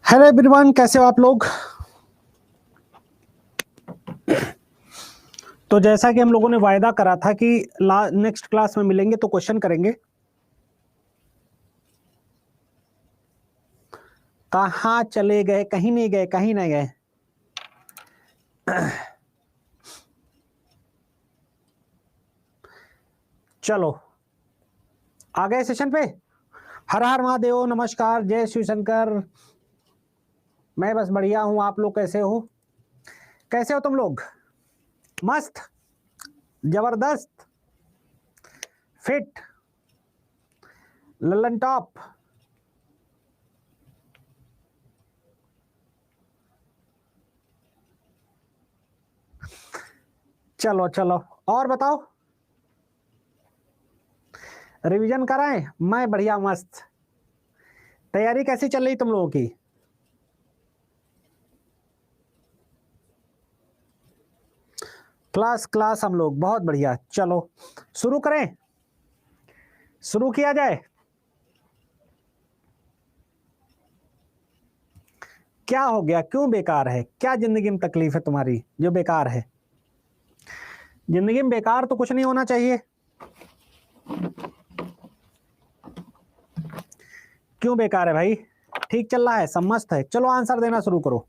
Hello everyone, कैसे हो आप लोग। तो जैसा कि हम लोगों ने वायदा करा था कि नेक्स्ट क्लास में मिलेंगे तो क्वेश्चन करेंगे। कहाँ चले गए, कहीं नहीं गए, कहीं नहीं गए। चलो आ गए सेशन पे। हर हर महादेव, नमस्कार, जय शिव शंकर। मैं बस बढ़िया हूँ, आप लोग कैसे हो? कैसे हो तुम लोग? मस्त, जबरदस्त, फिट, लल्लन टॉप। चलो चलो और बताओ, रिवीजन कराएं? मैं बढ़िया मस्त। तैयारी कैसी चल रही तुम लोगों की? क्लास क्लास हम लोग बहुत बढ़िया। चलो शुरू करें, शुरू किया जाए। क्या हो गया, क्यों बेकार है? क्या जिंदगी में तकलीफ है तुम्हारी जो बेकार है? जिंदगी में बेकार तो कुछ नहीं होना चाहिए। क्यों बेकार है भाई? ठीक चल रहा है, सब मस्त है। चलो आंसर देना शुरू करो।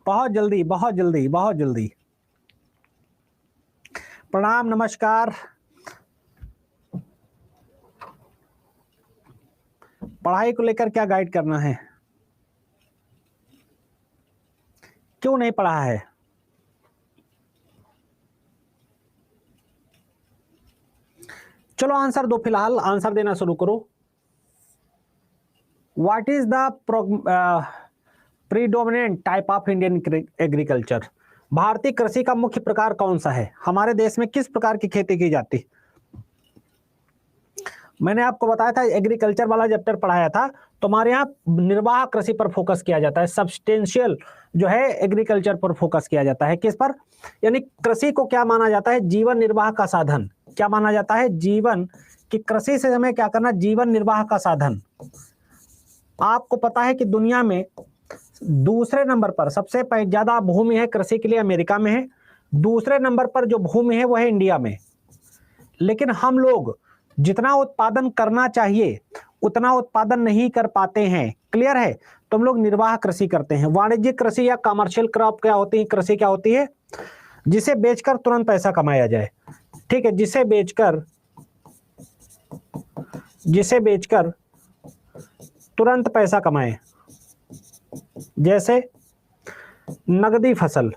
बहुत जल्दी, बहुत जल्दी, बहुत जल्दी। प्रणाम, नमस्कार। पढ़ाई को लेकर क्या गाइड करना है? क्यों नहीं पढ़ा है? चलो आंसर दो, फिलहाल आंसर देना शुरू करो। What is the predominant type of Indian agriculture? भारतीय कृषि का मुख्य प्रकार कौन सा है? हमारे देश में किस प्रकार की खेती की जाती है? मैंने आपको बताया था, एग्रीकल्चर वाला चैप्टर पढ़ाया था। तुम्हारे यहाँ निर्वाह कृषि पर फोकस किया जाता है, सब्सटेंशियल जो है एग्रीकल्चर पर फोकस किया जाता है। किस पर? यानी कृषि को क्या माना जाता है? जीवन निर्वाह का साधन। क्या माना जाता है? जीवन की कृषि से हमें क्या करना? जीवन निर्वाह का साधन। आपको पता है कि दुनिया में दूसरे नंबर पर सबसे ज्यादा भूमि है कृषि के लिए अमेरिका में है। दूसरे नंबर पर जो भूमि है वो है इंडिया में। लेकिन हम लोग जितना उत्पादन करना चाहिए उतना उत्पादन नहीं कर पाते हैं। क्लियर है? तुम लोग निर्वाह कृषि करते हैं। वाणिज्यिक कृषि या कमर्शियल क्रॉप क्या होती है? कृषि क्या होती है? जिसे बेचकर तुरंत पैसा कमाया जाए। ठीक है, जिसे बेचकर तुरंत पैसा कमाए। जैसे नगदी फसल,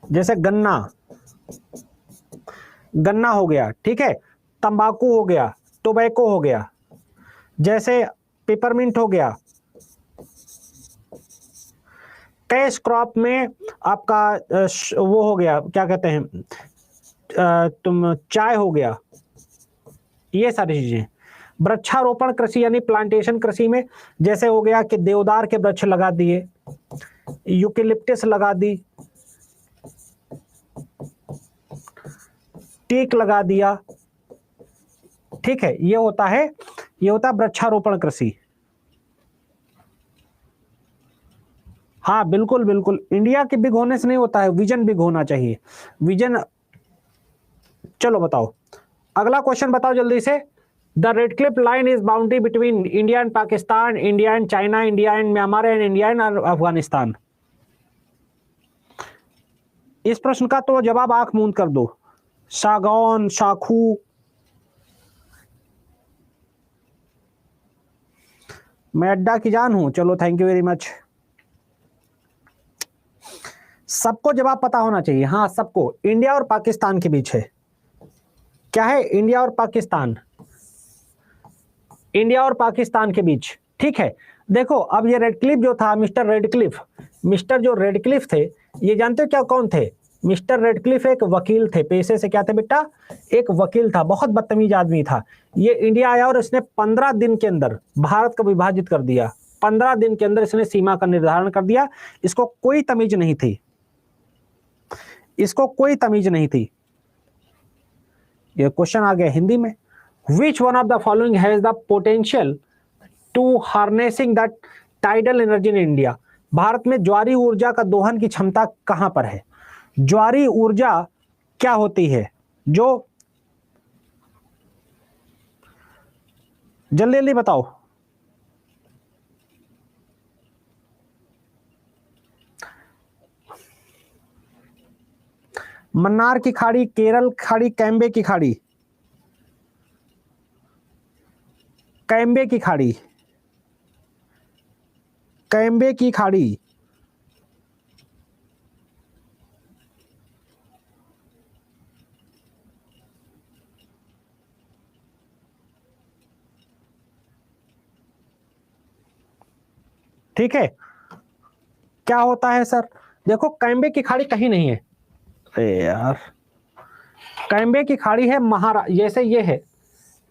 जैसे गन्ना हो गया, ठीक है, तंबाकू हो गया, टोबैको हो गया, जैसे पेपरमिंट हो गया। कैश क्रॉप में आपका वो हो गया, क्या कहते हैं, तुम चाय हो गया, ये सारी चीजें। वृक्षारोपण कृषि यानी प्लांटेशन कृषि में जैसे हो गया कि देवदार के वृक्ष लगा दिए, यूकेलिप्टस लगा दी, टीक लगा दिया। ठीक है, ये होता है वृक्षारोपण कृषि। हाँ बिल्कुल बिल्कुल, इंडिया के बिग होने से नहीं होता है, विजन बिग होना चाहिए, विजन। चलो बताओ, अगला क्वेश्चन बताओ जल्दी से। The red Cliff line is boundary between India and Pakistan, India and China, India and Myanmar and India and Afghanistan. इस प्रश्न का तो जवाब आंख मूंद कर दो। सागौन, शाखू। मैं अड्डा की जान हूं। चलो थैंक यू वेरी मच। सबको जवाब पता होना चाहिए। हाँ सबको। इंडिया और पाकिस्तान के बीच है। क्या है? इंडिया और पाकिस्तान, इंडिया और पाकिस्तान के बीच। ठीक है, देखो अब ये रेडक्लिफ जो था, मिस्टर रेडक्लिफ थे, ये जानते हो क्या कौन थे? मिस्टर रेडक्लिफ एक वकील थे, पेशे से क्या थे बेटा? एक वकील था, बहुत बदतमीज आदमी था। ये इंडिया आया और इसने 15 दिन के अंदर भारत को विभाजित कर दिया। 15 दिन के अंदर इसने सीमा का निर्धारण कर दिया। इसको कोई तमीज नहीं थी, इसको कोई तमीज नहीं थी। ये क्वेश्चन आ गया हिंदी में, which one of the following has the potential to harnessing the tidal energy in India. Bharat में ज्वारी ऊर्जा का दोहन की क्षमता कहां पर है? ज्वारी ऊर्जा क्या होती है? जो जल्दी जल्दी बताओ। मन्नार की खाड़ी, केरल खाड़ी, कैम्बे की खाड़ी, कैम्बे की खाड़ी, कैम्बे की खाड़ी। ठीक है, क्या होता है सर? देखो कैम्बे की खाड़ी कहीं नहीं है। अरे यार, कैम्बे की खाड़ी है महाराष्ट्र, जैसे ये है,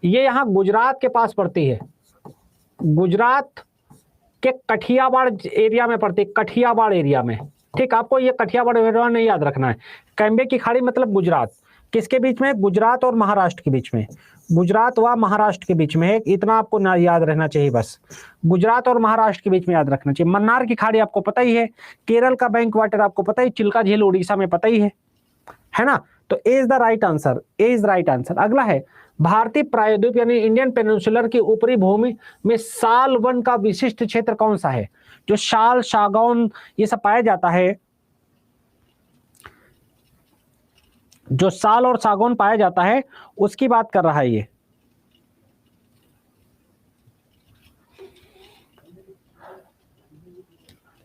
ये यहाँ गुजरात के पास पड़ती है, गुजरात के कठियावाड़ एरिया में पड़ती है, कठियावाड़ एरिया में। ठीक, आपको ये कठियावाड़ एरिया नहीं याद रखना है। कैम्बे की खाड़ी मतलब गुजरात, किसके बीच में? गुजरात और महाराष्ट्र के बीच में, गुजरात व महाराष्ट्र के बीच में है। इतना आपको ना याद रहना चाहिए, बस गुजरात और महाराष्ट्र के बीच में याद रखना चाहिए। मन्नार की खाड़ी आपको पता ही है, केरल का बैंक वाटर आपको पता ही, चिल्का झील उड़ीसा में पता ही है ना? तो A is the right answer, A is right answer. अगला है, भारतीय प्रायद्वीप यानी इंडियन पेनिनसुलर की ऊपरी भूमि में साल वन का विशिष्ट क्षेत्र कौन सा है? जो शाल, सागौन ये सब पाया जाता है, जो साल और सागौन पाया जाता है, उसकी बात कर रहा है ये।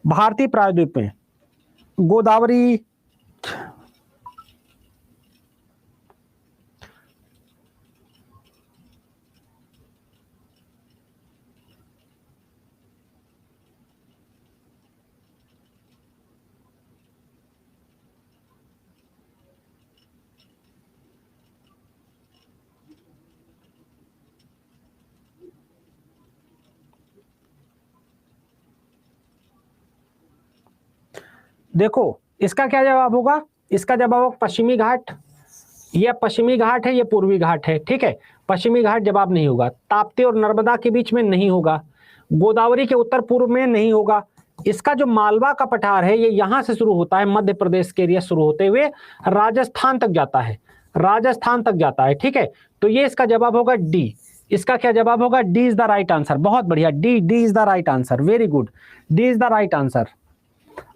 भारतीय प्रायद्वीप में गोदावरी, देखो इसका क्या जवाब होगा? इसका जवाब होगा पश्चिमी घाट। ये पश्चिमी घाट है, ये पूर्वी घाट है। ठीक है, पश्चिमी घाट जवाब नहीं होगा। ताप्ती और नर्मदा के बीच में नहीं होगा, गोदावरी के उत्तर पूर्व में नहीं होगा। इसका जो मालवा का पठार है, ये यहां से शुरू होता है, मध्य प्रदेश के एरिया शुरू होते हुए राजस्थान तक जाता है, राजस्थान तक जाता है। ठीक है, तो ये इसका जवाब होगा डी। इसका क्या जवाब होगा? D is the right answer. बहुत बढ़िया, D, D is the right answer, very good, D is the right answer.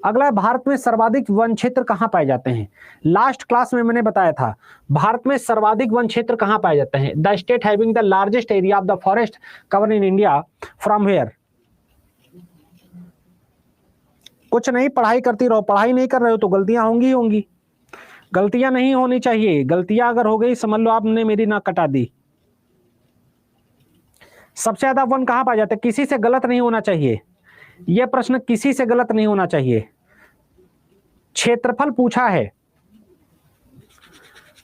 अगला है, भारत में सर्वाधिक वन क्षेत्र कहां पाए जाते हैं? लास्ट क्लास में मैंने बताया था, भारत में सर्वाधिक वन क्षेत्र कहां पाए जाते हैं? The state having the largest area of the forest cover in India from where? कुछ नहीं, पढ़ाई करती रहो। पढ़ाई नहीं कर रहे हो तो गलतियां होंगी ही होंगी, गलतियां नहीं होनी चाहिए। गलतियां अगर हो गई समझ लो आपने मेरी नाक कटा दी। सबसे ज्यादा वन कहां पाए जाते हैं? किसी से गलत नहीं होना चाहिए, यह प्रश्न किसी से गलत नहीं होना चाहिए। क्षेत्रफल पूछा है,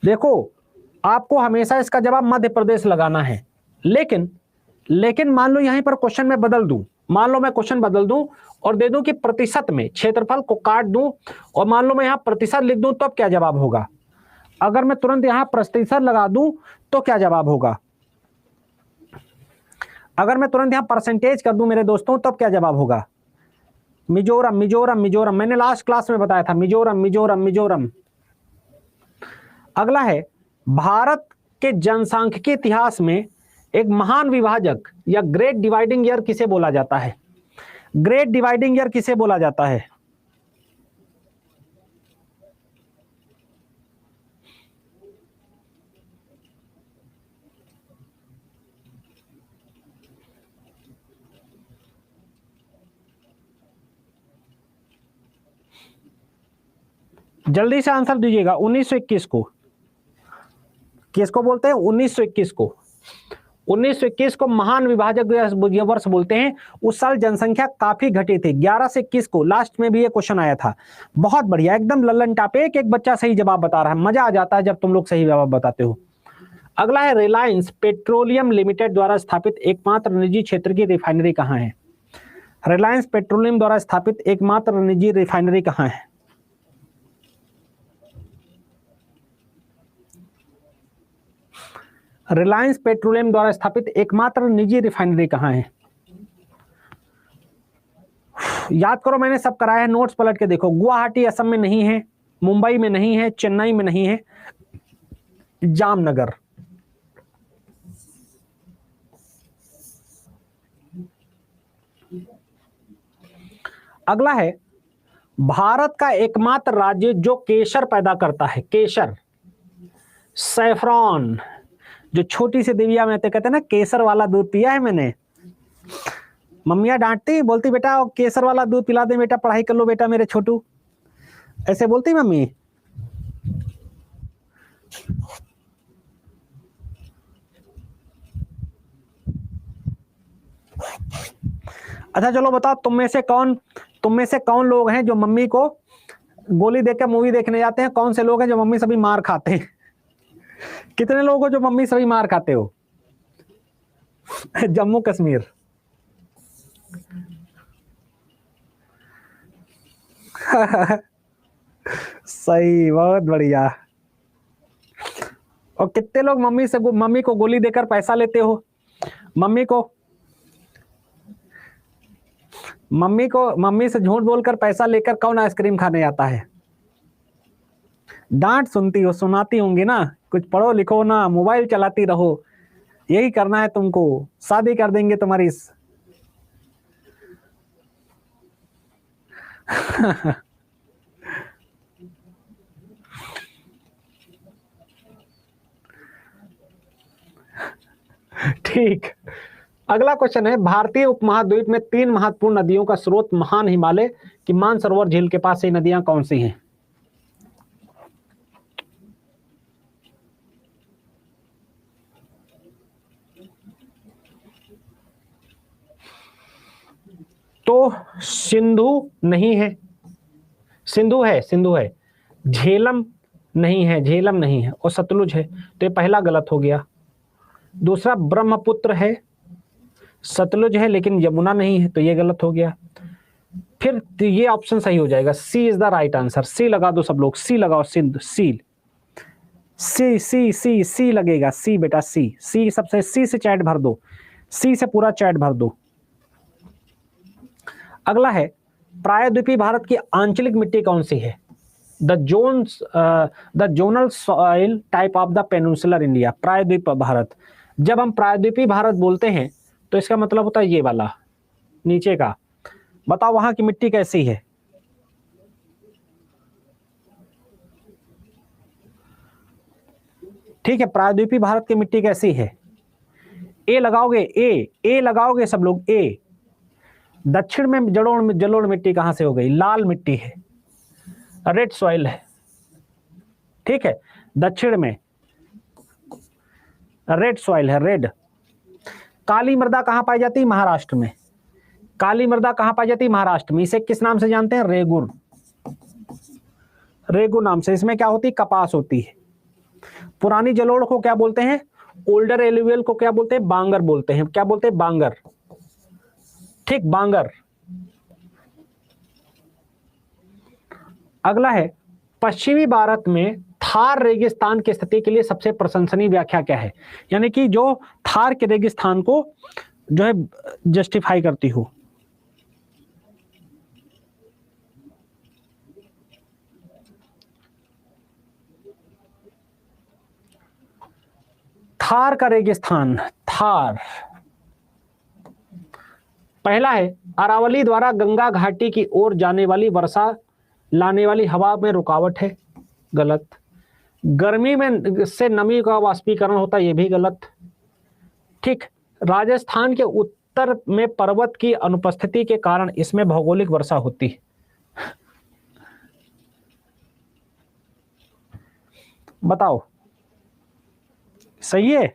देखो आपको हमेशा इसका जवाब मध्य प्रदेश लगाना है। लेकिन मान लो यहीं पर क्वेश्चन में बदल दूं, मान लो मैं क्वेश्चन बदल दूं और दे दूं कि प्रतिशत में, क्षेत्रफल को काट दूं और मान लो मैं यहां प्रतिशत लिख दूं, तो अब क्या जवाब होगा? अगर मैं तुरंत यहां प्रतिशत लगा दूं तो क्या जवाब होगा? अगर मैं तुरंत यहां परसेंटेज कर दूं मेरे दोस्तों, तब क्या जवाब होगा? मिजोरम, मिजोरम, मिजोरम, मैंने लास्ट क्लास में बताया था, मिजोरम, मिजोरम, मिजोरम। अगला है, भारत के जनसांख्यिकी इतिहास में एक महान विभाजक या ग्रेट डिवाइडिंग ईयर किसे बोला जाता है? ग्रेट डिवाइडिंग ईयर किसे बोला जाता है? जल्दी से आंसर दीजिएगा। 1921 को, किसको बोलते हैं? 1921 को, 1921 को महान विभाजक वर्ष बोलते हैं। उस साल जनसंख्या काफी घटी थी, 11 से 21 को। लास्ट में भी ये क्वेश्चन आया था। बहुत बढ़िया, एकदम लल्लन टापे, एक बच्चा सही जवाब बता रहा है। मजा आ जाता है जब तुम लोग सही जवाब बताते हो। अगला है, रिलायंस पेट्रोलियम लिमिटेड द्वारा स्थापित एकमात्र निजी क्षेत्र की रिफाइनरी कहां है? रिलायंस पेट्रोलियम द्वारा स्थापित एकमात्र निजी रिफाइनरी कहाँ है? रिलायंस पेट्रोलियम द्वारा स्थापित एकमात्र निजी रिफाइनरी कहाँ है? याद करो, मैंने सब कराया है, नोट्स पलट के देखो। गुवाहाटी असम में नहीं है, मुंबई में नहीं है, चेन्नई में नहीं है, जामनगर। अगला है, भारत का एकमात्र राज्य जो केसर पैदा करता है, केसर, सैफरॉन, जो छोटी सी दिव्या में कहते हैं ना केसर वाला दूध पिया है मैंने। मम्मियाँ डांटती, बोलती बेटा केसर वाला दूध पिला दे बेटा, पढ़ाई कर लो बेटा मेरे छोटू, ऐसे बोलती मम्मी। अच्छा चलो बताओ, तुम में से कौन लोग हैं जो मम्मी को गोली देकर मूवी देखने जाते हैं? कौन से लोग हैं जो मम्मी सभी मार खाते हैं? कितने लोग हो जो मम्मी सभी मार खाते हो? जम्मू कश्मीर। सही, बहुत बढ़िया। और कितने लोग मम्मी को गोली देकर पैसा लेते हो? मम्मी से झूठ बोलकर पैसा लेकर कौन आइसक्रीम खाने आता है? डांट सुनती हो, सुनाती होंगी ना, कुछ पढ़ो लिखो ना, मोबाइल चलाती रहो, यही करना है तुमको, शादी कर देंगे तुम्हारी। ठीक, अगला क्वेश्चन है, भारतीय उपमहाद्वीप में 3 महत्वपूर्ण नदियों का स्रोत महान हिमालय की मानसरोवर झील के पास से नदियां कौन सी हैं? तो सिंधु नहीं है, सिंधु है, झेलम नहीं है, और सतलुज है, तो ये पहला गलत हो गया। दूसरा ब्रह्मपुत्र है, सतलुज है लेकिन यमुना नहीं है, तो ये गलत हो गया। फिर ये ऑप्शन सही हो जाएगा, सी इज द राइट आंसर। सी लगा दो सब लोग, सी लगाओ, सिंध, सी लगेगा, सी बेटा, सी सबसे, सी से चैट भर दो, सी से पूरा चैट भर दो। अगला है, प्रायद्वीपीय भारत की आंचलिक मिट्टी कौन सी है? The zonal soil type of the peninsular India. प्रायद्वीप भारत, जब हम प्रायद्वीपीय भारत बोलते हैं तो इसका मतलब होता है ये वाला नीचे का। बताओ वहां की मिट्टी कैसी है? ठीक है, प्रायद्वीपीय भारत की मिट्टी कैसी है? ए लगाओगे, ए लगाओगे सब लोग, ए। दक्षिण में जलोढ़ मिट्टी कहां से हो गई? लाल मिट्टी है, रेड सॉइल है। ठीक है, दक्षिण में रेड सॉइल है, रेड। काली मृदा कहां पाई जाती है? महाराष्ट्र में। काली मृदा कहां पाई जाती है? महाराष्ट्र में। इसे किस नाम से जानते हैं? रेगुर, रेगुर नाम से। इसमें क्या होती है? कपास होती है। पुरानी जलोढ़ को क्या बोलते हैं? ओल्डर एलुवियल को क्या बोलते हैं? बांगर बोलते हैं। क्या बोलते हैं? बांगर। ठीक, बांगर। अगला है, पश्चिमी भारत में थार रेगिस्तान की स्थिति के लिए सबसे प्रशंसनीय व्याख्या क्या है? यानी कि जो थार के रेगिस्तान को जो है जस्टिफाई करती हो। थार का रेगिस्तान, थार। पहला है, अरावली द्वारा गंगा घाटी की ओर जाने वाली वर्षा लाने वाली हवा में रुकावट है, गलत। गर्मी में से नमी का वाष्पीकरण होता है, यह भी गलत। ठीक, राजस्थान के उत्तर में पर्वत की अनुपस्थिति के कारण इसमें भौगोलिक वर्षा होती है। बताओ, सही है?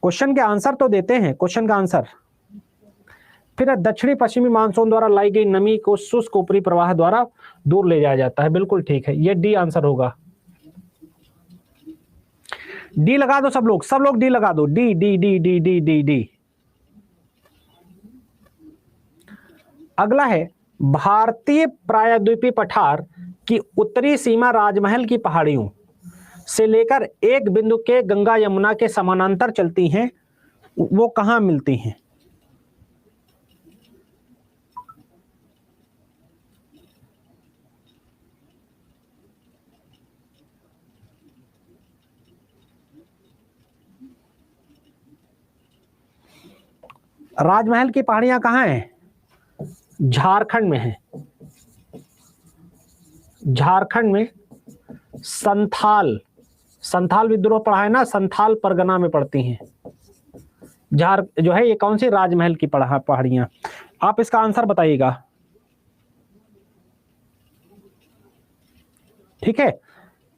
क्वेश्चन के आंसर तो देते हैं, क्वेश्चन का आंसर। फिर दक्षिणी पश्चिमी मानसून द्वारा लाई गई नमी को शुष्क ऊपरी प्रवाह द्वारा दूर ले जाया जाता है, बिल्कुल ठीक है, ये डी आंसर होगा। डी लगा दो सब लोग डी लगा दो, D D D D D D D. अगला है भारतीय प्रायद्वीपीय पठार की उत्तरी सीमा राजमहल की पहाड़ियों से लेकर एक बिंदु के गंगा यमुना के समानांतर चलती हैं, वो कहां मिलती हैं? राजमहल की पहाड़ियां कहां हैं? झारखंड में है। झारखंड में संथाल विद्रोह पढ़ा है ना, संथाल परगना में पड़ती हैं। जो है ये कौन सी राजमहल की पहाड़ियां? आप इसका आंसर बताइएगा। ठीक है,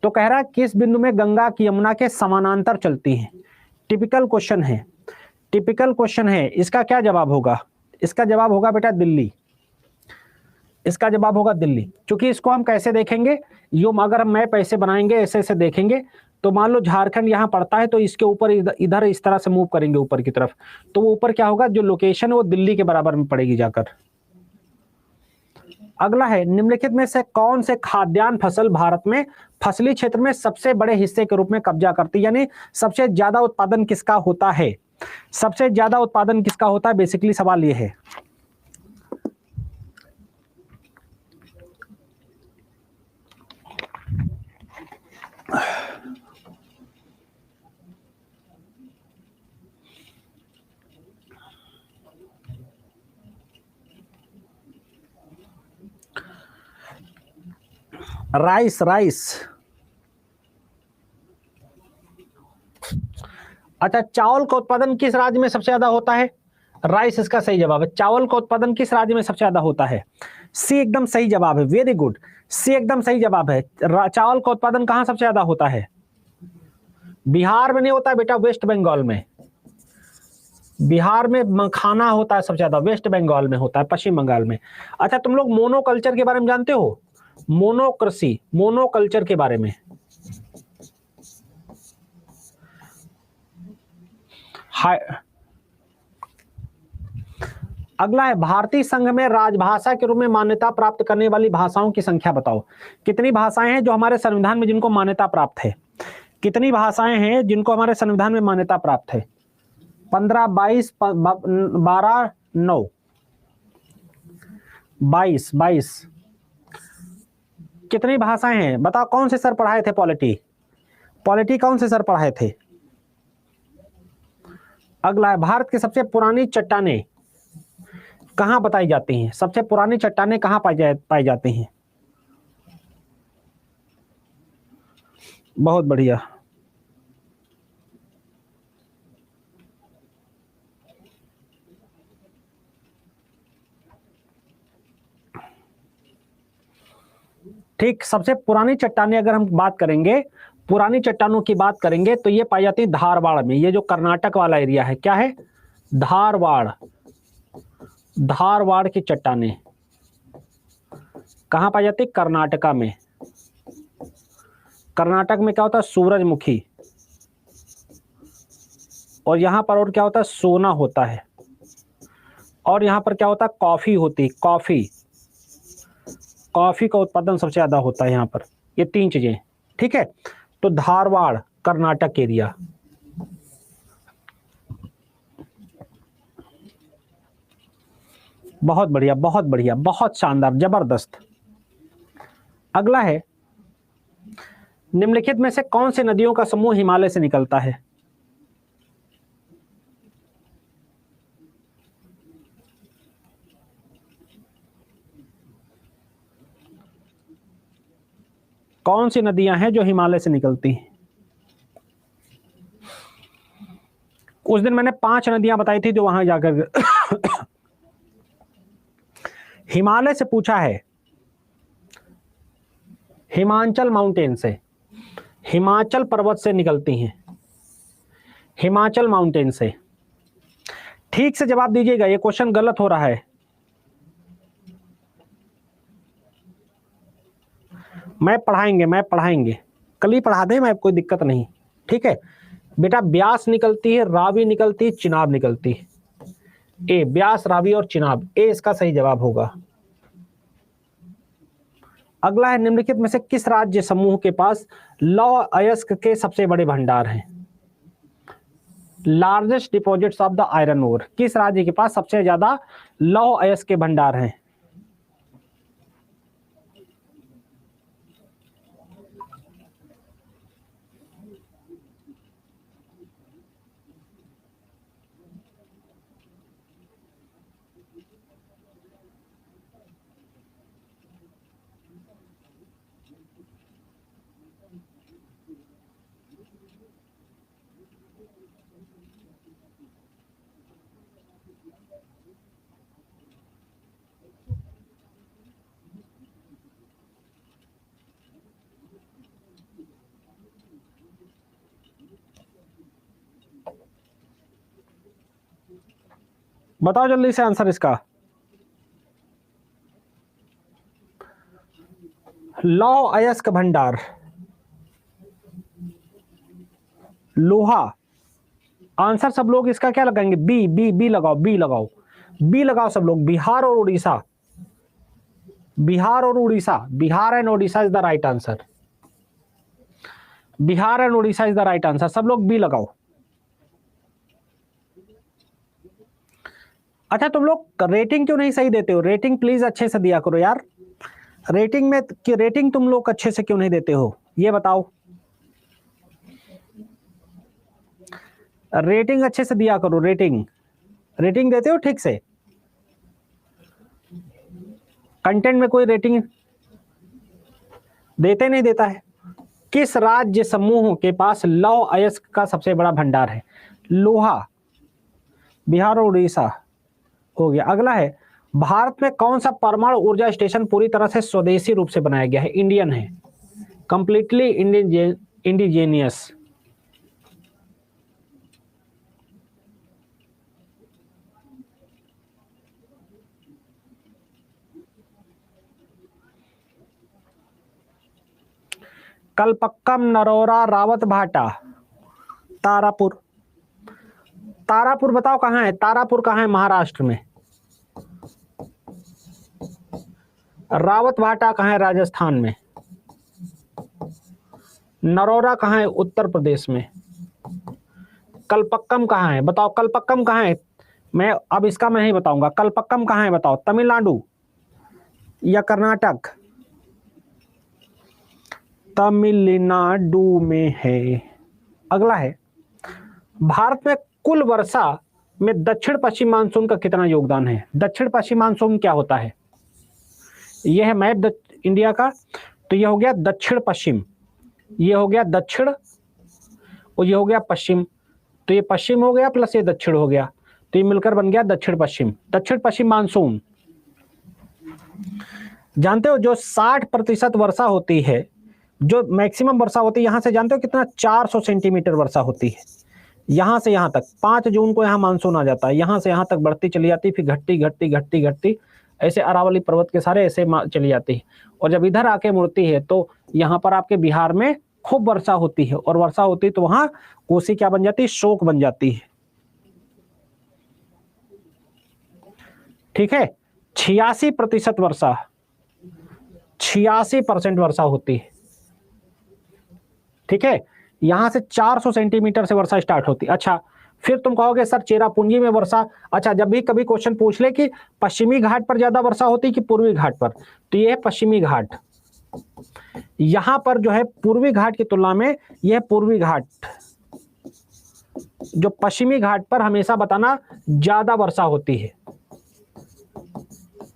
तो कह रहा है किस बिंदु में गंगा की यमुना के समानांतर चलती हैं। टिपिकल क्वेश्चन है, टिपिकल क्वेश्चन है। इसका क्या जवाब होगा? इसका जवाब होगा बेटा दिल्ली। इसका जवाब होगा दिल्ली। क्योंकि इसको हम कैसे देखेंगे, यो अगर हम मैप ऐसे बनाएंगे, ऐसे ऐसे देखेंगे, तो मान लो झारखंड यहाँ पड़ता है, तो इसके ऊपर इधर इस तरह से मूव करेंगे ऊपर की तरफ, तो वो ऊपर क्या होगा, जो लोकेशन है वो दिल्ली के बराबर में पड़ेगी जाकर। अगला है निम्नलिखित में से कौन से खाद्यान्न फसल भारत में फसली क्षेत्र में सबसे बड़े हिस्से के रूप में कब्जा करती है, यानी सबसे ज्यादा उत्पादन किसका होता है? सबसे ज्यादा उत्पादन किसका होता है, बेसिकली सवाल ये है। राइस। अच्छा, चावल का उत्पादन किस राज्य में सबसे ज्यादा होता है? राइस इसका सही जवाब है। चावल का उत्पादन किस राज्य में सबसे ज्यादा होता है? सी एकदम सही जवाब है, वेरी गुड, सी एकदम सही जवाब है। चावल का उत्पादन कहां सबसे ज्यादा होता है? बिहार में नहीं होता है बेटा, वेस्ट बंगाल में। बिहार में मखाना होता है सबसे ज्यादा, वेस्ट बंगाल में होता है, पश्चिम बंगाल में। अच्छा, तुम लोग मोनोकल्चर के बारे में जानते हो? मोनोकृषि, मोनोकल्चर के बारे में। अगला है भारतीय संघ में राजभाषा के रूप में मान्यता प्राप्त करने वाली भाषाओं की संख्या बताओ। कितनी भाषाएं हैं जो हमारे संविधान में जिनको मान्यता प्राप्त है? कितनी भाषाएं हैं जिनको हमारे संविधान में मान्यता प्राप्त है? 15, 22, 12, 9, 22। कितनी भाषाएं हैं बताओ? कौन से सर पढ़ाए थे पॉलिटी कौन से सर पढ़ाए थे? अगला है भारत की सबसे पुरानी चट्टानें कहां बताई जाती हैं? सबसे पुरानी चट्टानें कहां पाई जाती हैं? बहुत बढ़िया। ठीक, सबसे पुरानी चट्टानें अगर हम बात करेंगे, पुरानी चट्टानों की बात करेंगे, तो ये पाई जाती है धारवाड़ में। ये जो कर्नाटक वाला एरिया है, क्या है? धारवाड़ की चट्टानें कहां पाई जाती है? कर्नाटका में। कर्नाटक में क्या होता है? सूरजमुखी। और यहां पर और क्या होता है? सोना होता है। और यहां पर क्या होता है? कॉफी होती है, कॉफी का उत्पादन सबसे ज्यादा होता है यहां पर। ये 3 चीजें, ठीक है। तो धारवाड़ कर्नाटक एरिया। बहुत बढ़िया, बहुत बढ़िया, बहुत शानदार, जबरदस्त। अगला है निम्नलिखित में से कौन सी नदियों का समूह हिमालय से निकलता है? कौन सी नदियां हैं जो हिमालय से निकलती हैं? उस दिन मैंने 5 नदियां बताई थी जो वहां जाकर हिमालय से पूछा है। हिमाचल माउंटेन से, हिमाचल पर्वत से निकलती हैं, हिमाचल माउंटेन से। ठीक से जवाब दीजिएगा, ये क्वेश्चन गलत हो रहा है। मैं पढ़ाएंगे, कल ही पढ़ा दे, मैं कोई दिक्कत नहीं, ठीक है बेटा। ब्यास निकलती है, रावी निकलती है, चिनाब निकलती है। ए ब्यास, रावी और चिनाब, ए इसका सही जवाब होगा। अगला है निम्नलिखित में से किस राज्य समूह के पास लौह अयस्क के सबसे बड़े भंडार हैं? Largest deposits of the iron ore, किस राज्य के पास सबसे ज्यादा लौह अयस्क के भंडार हैं? बताओ जल्दी से आंसर इसका। लौह अयस्क भंडार, लोहा। आंसर सब लोग इसका क्या लगाएंगे? बी, बी, बी लगाओ, बी लगाओ, बी लगाओ सब लोग। बिहार और उड़ीसा, बिहार और Orissa, Bihar and Orissa is the right answer. Bihar and Orissa is the right answer. सब लोग बी लगाओ। अच्छा तुम लोग रेटिंग क्यों नहीं सही देते हो? रेटिंग प्लीज अच्छे से दिया करो यार। रेटिंग में कि रेटिंग तुम लोग अच्छे से क्यों नहीं देते हो ये बताओ। रेटिंग अच्छे से दिया करो। रेटिंग, रेटिंग देते हो ठीक से? कंटेंट में कोई रेटिंग देते नहीं देता है। किस राज्य समूह के पास लौह अयस्क का सबसे बड़ा भंडार है? लोहा, बिहार और उड़ीसा हो गया। अगला है भारत में कौन सा परमाणु ऊर्जा स्टेशन पूरी तरह से स्वदेशी रूप से बनाया गया है? इंडियन है, कंप्लीटली इंडिजीनियस। कलपक्कम, नरोरा, रावत भाटा, तारापुर। तारापुर बताओ कहां है? तारापुर कहां है महाराष्ट्र में? रावत भाटा कहां है? राजस्थान में। नरोरा कहां है? उत्तर प्रदेश में। कलपक्कम कहां है बताओ? कलपक्कम कहां है? मैं अब इसका मैं ही बताऊंगा। कलपक्कम कहां है बताओ? तमिलनाडु या कर्नाटक? तमिलनाडु में है। अगला है भारत में कुल वर्षा में दक्षिण पश्चिम मानसून का कितना योगदान है? दक्षिण पश्चिम मानसून क्या होता है? यह है मैप इंडिया का। तो यह हो गया दक्षिण पश्चिम, ये हो गया दक्षिण और ये हो गया पश्चिम। तो ये पश्चिम हो गया प्लस ये दक्षिण हो गया, तो ये मिलकर बन गया दक्षिण पश्चिम। दक्षिण पश्चिम मानसून जानते हो जो 60% वर्षा होती है, जो मैक्सिमम वर्षा होती है, यहां से जानते हो कितना? 400 सेंटीमीटर वर्षा होती है। यहां से यहां तक 5 जून को यहां मानसून आ जाता है, यहां से यहां तक बढ़ती चली जाती, फिर घटती घटती घटती घटती ऐसे अरावली पर्वत के सारे ऐसे चली जाती है। और जब इधर आके मुड़ती है तो यहाँ पर आपके बिहार में खूब वर्षा होती है, और वर्षा होती है तो वहां कोसी क्या बन जाती है? शोक बन जाती है। ठीक है, 86% वर्षा, 86% वर्षा होती है। ठीक है, यहां से 400 सेंटीमीटर से वर्षा स्टार्ट होती है। अच्छा फिर तुम कहोगे सर चेरापूंजी में वर्षा, अच्छा जब भी कभी क्वेश्चन पूछ ले कि पश्चिमी घाट पर ज्यादा वर्षा होती है कि पूर्वी घाट पर, तो ये है पश्चिमी घाट। यहां पर जो है पूर्वी घाट की तुलना में यह पूर्वी घाट, जो पश्चिमी घाट पर हमेशा बताना ज्यादा वर्षा होती है,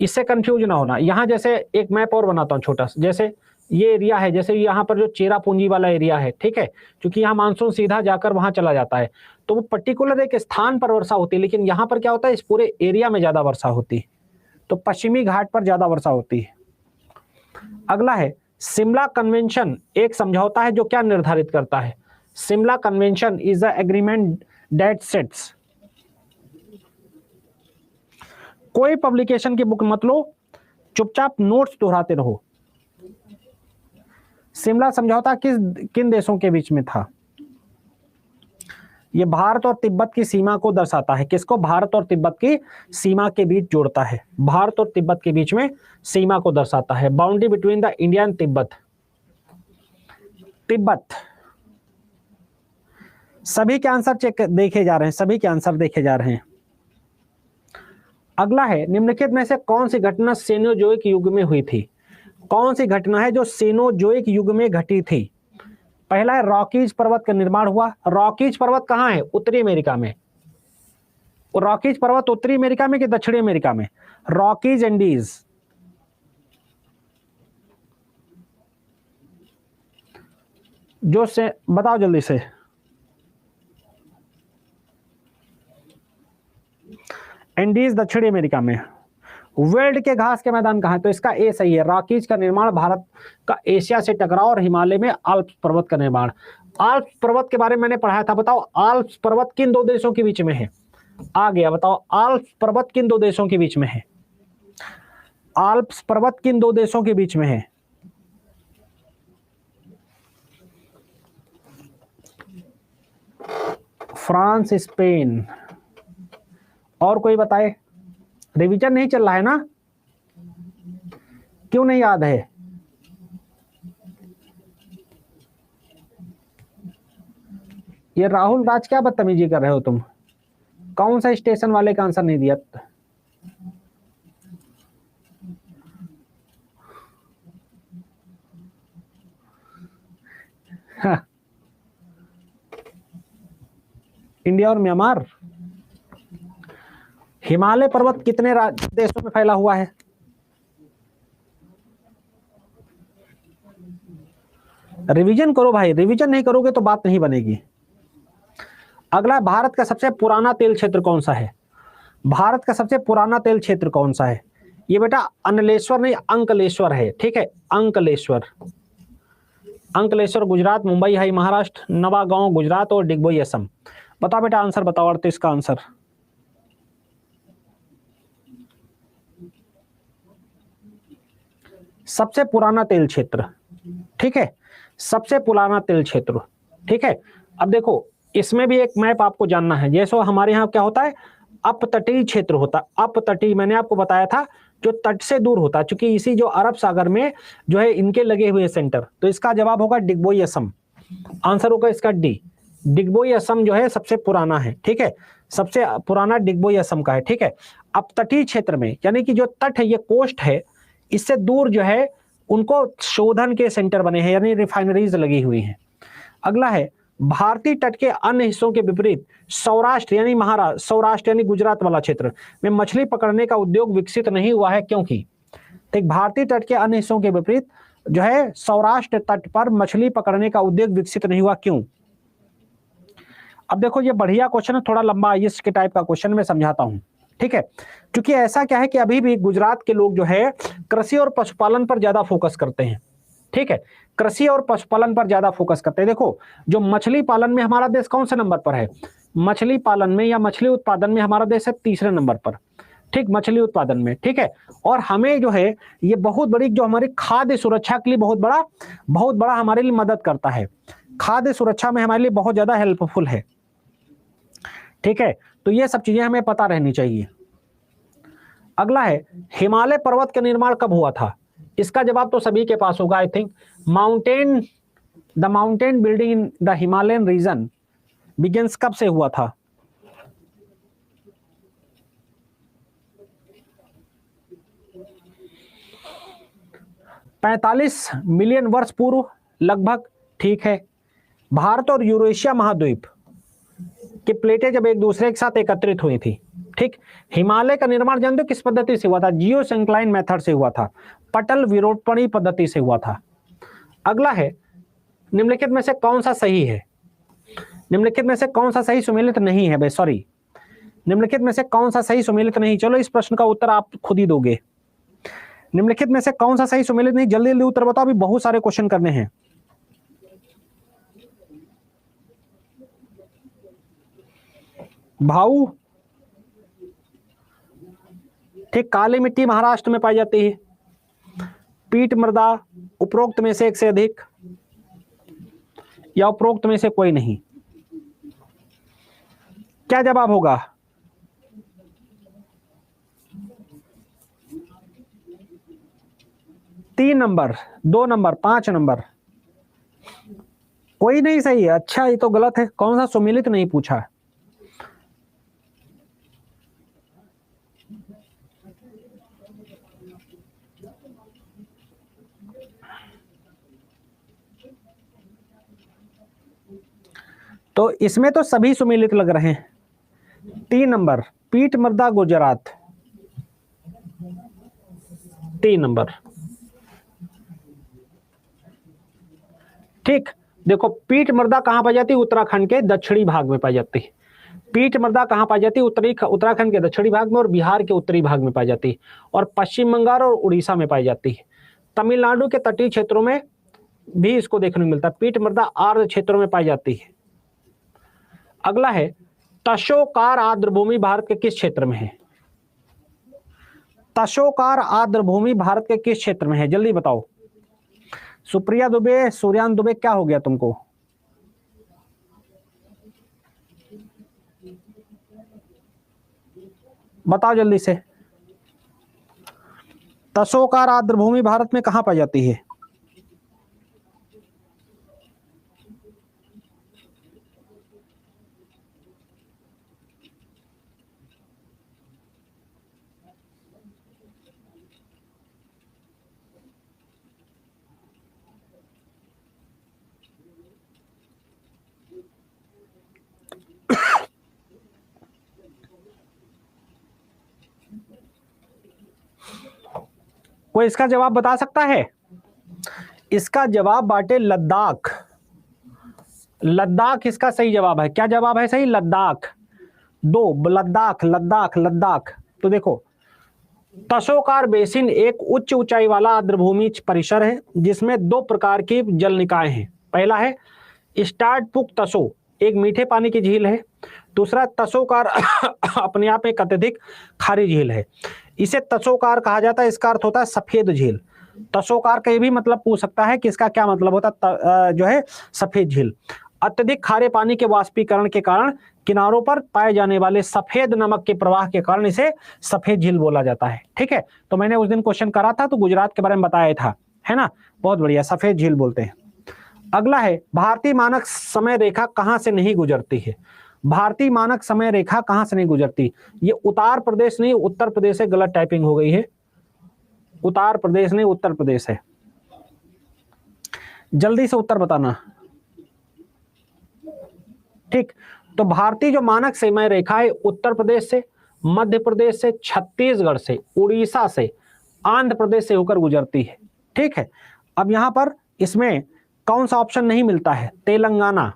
इससे कंफ्यूज ना होना। यहां जैसे एक मैप और बनाता हूं छोटा सा, जैसे ये एरिया है, जैसे यहाँ पर जो चेरापूंजी वाला एरिया है, ठीक है, क्योंकि यहाँ मानसून सीधा जाकर वहां चला जाता है, तो वो पर्टिकुलर एक स्थान पर वर्षा होती है, लेकिन यहाँ पर क्या होता है? इस पूरे एरिया में ज्यादा वर्षा होती है, तो पश्चिमी घाट पर ज्यादा वर्षा होती है। अगला है शिमला कन्वेंशन एक समझौता है जो क्या निर्धारित करता है? Shimla convention is a agreement that sets. कोई पब्लिकेशन की बुक मत लो, चुपचाप नोट्स दोहराते रहो। शिमला समझौता किन देशों के बीच में था? ये भारत और तिब्बत की सीमा को दर्शाता है। किसको? भारत और तिब्बत की सीमा के बीच जोड़ता है, भारत और तिब्बत के बीच में सीमा को दर्शाता है। Boundary between the India and Tibet, Tibet. सभी के आंसर चेक देखे जा रहे हैं, सभी के आंसर देखे जा रहे हैं। अगला है, निम्नलिखित में से कौन सी घटना सेनोजोइक युग में हुई थी? कौन सी घटना है जो सेनोजोइक युग में घटी थी? पहला है रॉकीज पर्वत का निर्माण हुआ। रॉकीज पर्वत कहाँ है? उत्तरी अमेरिका में। रॉकीज पर्वत उत्तरी अमेरिका में कि दक्षिणी अमेरिका में? रॉकीज एंडीज, जो से बताओ जल्दी से। एंडीज दक्षिणी अमेरिका में। वर्ल्ड के घास के मैदान कहाँ है? तो इसका ए सही है। रॉकीज का निर्माण भारत का एशिया से टकराव और हिमालय में आल्प्स पर्वत का निर्माण। आल्प्स पर्वत के बारे में मैंने पढ़ाया था, बताओ आल्प्स पर्वत किन दो देशों के बीच में है? आ गया, बताओ आल्प्स पर्वत किन दो देशों के बीच में है? आल्प्स पर्वत किन दो देशों के बीच में है? France, Spain. और कोई बताए? रिवीजन नहीं चल रहा है ना? क्यों नहीं याद है? ये राहुल राज क्या बदतमीजी कर रहे हो तुम? कौन सा स्टेशन वाले का आंसर नहीं दिया? हाँ। इंडिया और म्यांमार। हिमालय पर्वत कितने देशों में फैला हुआ है? रिवीजन करो भाई, रिवीजन नहीं करोगे तो बात नहीं बनेगी। अगला, भारत का सबसे पुराना तेल क्षेत्र कौन सा है? भारत का सबसे पुराना तेल क्षेत्र कौन सा है? ये बेटा अनलेश्वर नहीं, अंकलेश्वर है। ठीक है, अंकलेश्वर। अंकलेश्वर गुजरात, मुंबई हाई महाराष्ट्र, नवागांव गुजरात और डिगबोई असम। बताओ बेटा आंसर बताओ, 38 का आंसर। सबसे पुराना तेल क्षेत्र, ठीक है, सबसे पुराना तेल क्षेत्र। ठीक है, अब देखो इसमें भी एक मैप आपको जानना है। जैसे हमारे यहाँ क्या होता है, अपतटीय क्षेत्र होता है। अपतटीय मैंने आपको बताया था, जो तट से दूर होता है, क्योंकि इसी जो अरब सागर में जो है इनके लगे हुए सेंटर। तो इसका जवाब होगा डिगबोई असम। आंसर होगा इसका डी। डिगबोई असम जो है सबसे पुराना है। ठीक है, सबसे पुराना डिगबोई असम का है। ठीक है, अपतटीय क्षेत्र में यानी कि जो तट है, ये कोस्ट है, इससे दूर जो है उनको शोधन के सेंटर बने हैं, यानी रिफाइनरीज लगी हुई हैं। अगला है, भारतीय तट के अन्य हिस्सों के विपरीत सौराष्ट्र यानी महाराष्ट्र, सौराष्ट्र यानी गुजरात वाला क्षेत्र में मछली पकड़ने का उद्योग विकसित नहीं हुआ है, क्योंकि? ठीक, भारतीय तट के अन्य हिस्सों के विपरीत जो है सौराष्ट्र तट पर मछली पकड़ने का उद्योग विकसित नहीं हुआ, क्यों? अब देखो ये बढ़िया क्वेश्चन है, थोड़ा लंबा आईएएस के टाइप का क्वेश्चन मैं समझाता हूं। ठीक है, क्योंकि ऐसा क्या है कि अभी भी गुजरात के लोग जो है कृषि और पशुपालन पर ज्यादा फोकस करते हैं। ठीक है, कृषि और पशुपालन पर ज्यादा फोकस करते हैं। देखो जो मछली पालन में हमारा देश कौन से नंबर पर है? मछली पालन में या मछली उत्पादन में हमारा देश है तीसरे नंबर पर। ठीक, मछली उत्पादन में। ठीक है, और हमें जो है ये बहुत बड़ी जो हमारी खाद्य सुरक्षा के लिए बहुत बड़ा हमारे लिए मदद करता है। खाद्य सुरक्षा में हमारे लिए बहुत ज्यादा हेल्पफुल है। ठीक है, तो ये सब चीजें हमें पता रहनी चाहिए। अगला है, हिमालय पर्वत का निर्माण कब हुआ था? इसका जवाब तो सभी के पास होगा I think. The mountain building in the Himalayan region begins कब से हुआ था? $45 मिलियन वर्ष पूर्व लगभग। ठीक है, भारत और यूरेशिया महाद्वीप की प्लेटें जब एक दूसरे के साथ एकत्रित हुई थी। ठीक, हिमालय का निर्माण जानते हो किस पद्धति से हुआ था? जियोसिंक्लाइन मेथड से हुआ था, पटल विरूपणी पद्धति से हुआ था। अगला है, निम्नलिखित में से कौन सा सही है? निम्नलिखित में से कौन सा सही सुमेलित नहीं है? सॉरी, निम्नलिखित में से कौन सा सही सुमेलित नहीं? चलो इस प्रश्न का उत्तर आप खुद ही दोगे। निम्नलिखित में से कौन सा सही सुमेलित नहीं? जल्दी जल्दी उत्तर बताओ, अभी बहुत सारे क्वेश्चन करने हैं। भाऊ, ठीक, काली मिट्टी महाराष्ट्र में पाई जाती है। पीट मृदा, उपरोक्त में से एक से अधिक, या उपरोक्त में से कोई नहीं? क्या जवाब होगा? तीन नंबर, 2 नंबर, 5 नंबर? कोई नहीं सही है। अच्छा, ये तो गलत है। कौन सा सुमिलित नहीं पूछा? तो इसमें तो सभी सुमिलित लग रहे हैं। 3 नंबर, पीठ मृदा गुजरात। 3 नंबर। ठीक, देखो पीठ मृदा कहां पाई जाती है? उत्तराखंड के दक्षिणी भाग में पाई जाती है। पीठ मृदा कहां पाई जाती है? उत्तराखंड के दक्षिणी भाग में और बिहार के उत्तरी भाग में पाई जाती है, और पश्चिम बंगाल और उड़ीसा में पाई जाती है। तमिलनाडु के तटीय क्षेत्रों में भी इसको देखने को मिलता है। पीठ मृदा आर्द्र क्षेत्रों में पाई जाती है। अगला है, तशोकार आर्द्र भूमि भारत के किस क्षेत्र में है? तशोकार आर्द्र भूमि भारत के किस क्षेत्र में है? जल्दी बताओ। सुप्रिया दुबे, सूर्यान दुबे, क्या हो गया तुमको? बताओ जल्दी से। तशोकार आर्द्र भूमि भारत में कहां पाई जाती है? कोई इसका जवाब बता सकता है? इसका जवाब बाटे लद्दाख। लद्दाख इसका सही जवाब है। क्या जवाब है सही? लद्दाख। 2, लद्दाख, लद्दाख, लद्दाख। तो देखो, तशोकार बेसिन एक उच्च ऊंचाई वाला आर्द्रभूमि परिसर है जिसमें 2 प्रकार की जल निकाय हैं। पहला है स्टार्टपुक तसो, एक मीठे पानी की झील है। दूसरा तसोकार अपने आप एक अत्यधिक खारी झील है। इसे तसोकार कहा जाता है। इसका अर्थ होता है सफेद झील। तसोकार का ये भी मतलब पूछ सकता है कि इसका क्या मतलब होता है, जो है सफेद झील। अत्यधिक खारे पानी के वाष्पीकरण के कारण किनारों पर पाए जाने वाले सफेद नमक के प्रवाह के कारण इसे सफेद झील बोला जाता है। ठीक है, तो मैंने उस दिन क्वेश्चन करा था तो गुजरात के बारे में बताया था, है ना? बहुत बढ़िया, सफेद झील बोलते हैं। अगला है, भारतीय मानक समय रेखा कहां से नहीं गुजरती है? भारतीय मानक समय रेखा कहां से नहीं गुजरती? ये उत्तर प्रदेश नहीं, उत्तर प्रदेश है। गलत टाइपिंग हो गई है। उत्तर प्रदेश नहीं, उत्तर प्रदेश है। जल्दी से उत्तर बताना। ठीक, तो भारतीय जो मानक समय रेखा है उत्तर प्रदेश से, मध्य प्रदेश से, छत्तीसगढ़ से, उड़ीसा से, आंध्र प्रदेश से होकर गुजरती है। ठीक है, अब यहां पर इसमें कौन सा ऑप्शन नहीं मिलता है? तेलंगाना।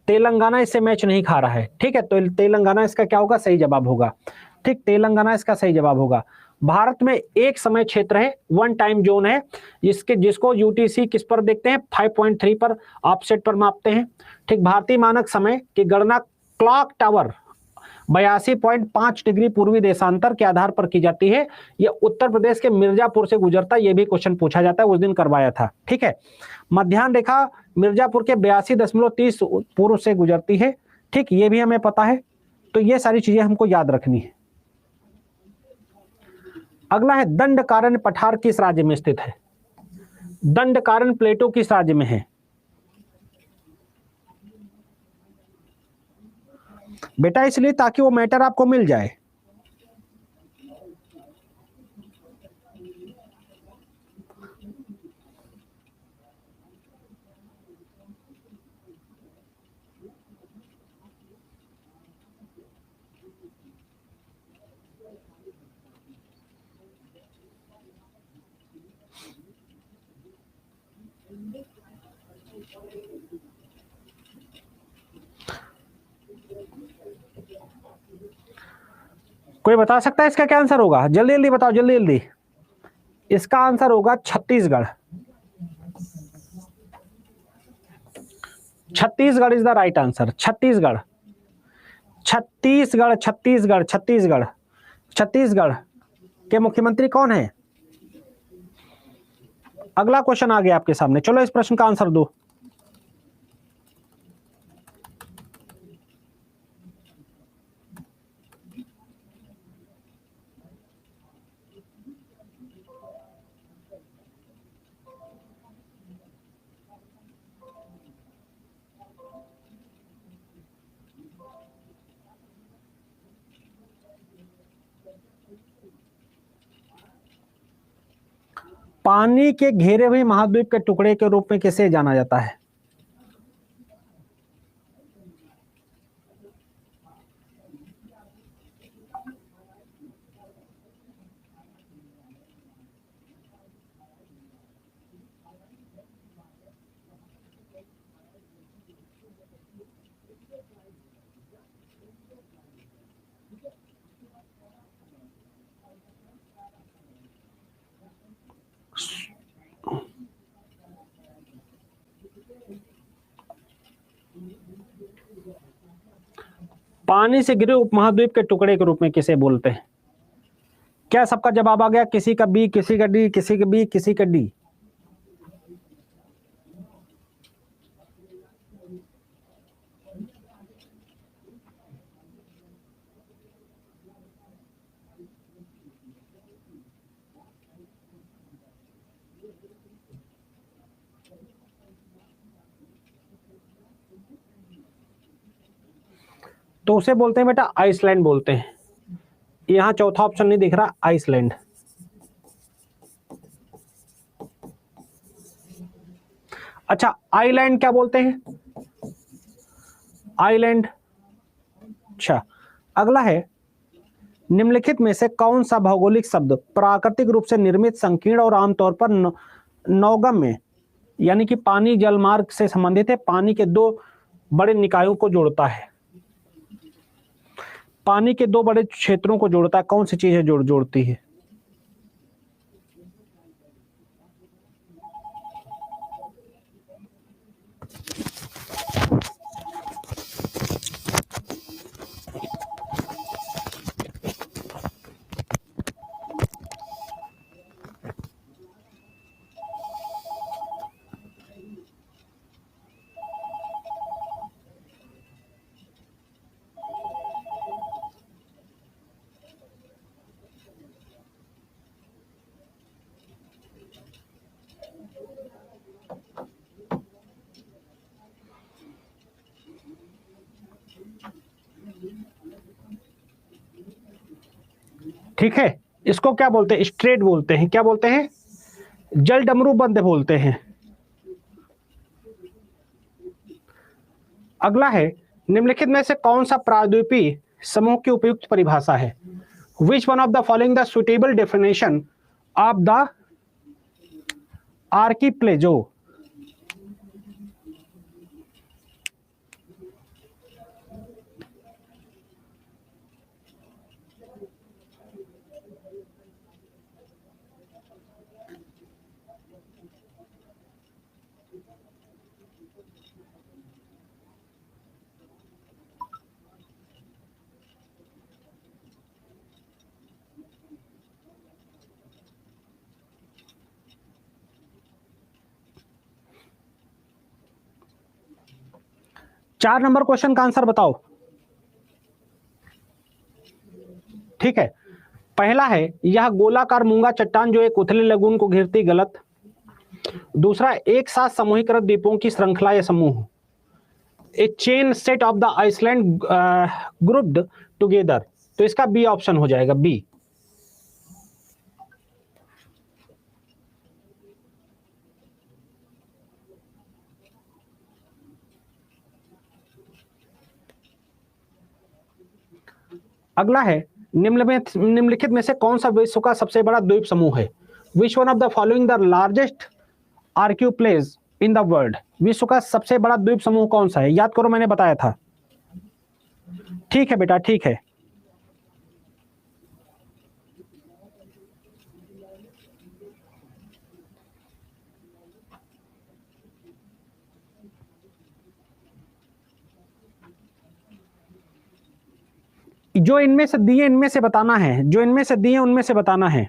तेलंगाना इससे मैच नहीं खा रहा है। ठीक है, तो तेलंगाना इसका क्या होगा? सही जवाब होगा। ठीक, तेलंगाना इसका सही जवाब होगा। भारत में एक समय क्षेत्र है, 1 टाइम जोन है, जिसको यूटीसी किस पर देखते हैं? 5.3 पर ऑफसेट पर मापते हैं। ठीक, भारतीय मानक समय की गणना क्लॉक टावर 82.5 डिग्री पूर्वी देशांतर के आधार पर की जाती है। यह उत्तर प्रदेश के मिर्जापुर से गुजरता है। यह भी क्वेश्चन पूछा जाता है, उस दिन करवाया था। ठीक है, मध्याह्न रेखा मिर्जापुर के 82.30 पूर्व से गुजरती है। ठीक, ये भी हमें पता है। तो ये सारी चीजें हमको याद रखनी है। अगला है, दंडकारण्य पठार किस राज्य में स्थित है? दंडकारण्य प्लेटो किस राज्य में है? बेटा इसलिए ताकि वो मैटर आपको मिल जाए। कोई बता सकता है इसका क्या आंसर होगा? जल्दी जल्दी बताओ, जल्दी जल्दी। इसका आंसर होगा Chhattisgarh. Chhattisgarh is the right answer. Chhattisgarh, Chhattisgarh, Chhattisgarh, Chhattisgarh. Chhattisgarh के मुख्यमंत्री कौन है? अगला क्वेश्चन आ गया आपके सामने। चलो इस प्रश्न का आंसर दो। पानी के घेरे हुए महाद्वीप के टुकड़े के रूप में किसे जाना जाता है? पानी से घिरे उपमहाद्वीप के टुकड़े के रूप में किसे बोलते हैं? क्या सबका जवाब आ गया? किसी का बी, किसी का डी, किसी का बी, किसी का डी? तो उसे बोलते हैं बेटा आइसलैंड बोलते हैं। यहां चौथा ऑप्शन नहीं दिख रहा, आइसलैंड। अच्छा, आइलैंड क्या बोलते हैं? आइलैंड। अच्छा, अगला है, निम्नलिखित में से कौन सा भौगोलिक शब्द प्राकृतिक रूप से निर्मित, संकीर्ण और आमतौर पर नौगम्य यानी कि पानी जल मार्ग से संबंधित है, पानी के दो बड़े निकायों को जोड़ता है? पानी के दो बड़े क्षेत्रों को जोड़ता है, कौन सी चीजें जोड़ती है? ठीक है, इसको क्या बोलते हैं? स्ट्रेट बोलते हैं। क्या बोलते हैं? जल डमरू बंद बोलते हैं। अगला है, निम्नलिखित में से कौन सा प्रायद्वीपीय समूह की उपयुक्त परिभाषा है? Which one of the following the suitable definition of the archipelago? चार नंबर क्वेश्चन का आंसर बताओ। ठीक है, पहला है, यह गोलाकार मूंगा चट्टान जो एक उथले लगून को घेरती, गलत। दूसरा, एक साथ समूहीकृत द्वीपों की श्रृंखला या समूह, a chain set of the island grouped together, तो इसका बी ऑप्शन हो जाएगा, बी। अगला है, निम्नलिखित में से कौन सा विश्व का सबसे बड़ा द्वीप समूह है? Which one of the following the largest archipelago in the world? विश्व का सबसे बड़ा द्वीप समूह कौन सा है? याद करो, मैंने बताया था। ठीक है बेटा, ठीक है। जो इनमें से दिए इनमें से बताना है, जो इनमें से दिए उनमें से बताना है।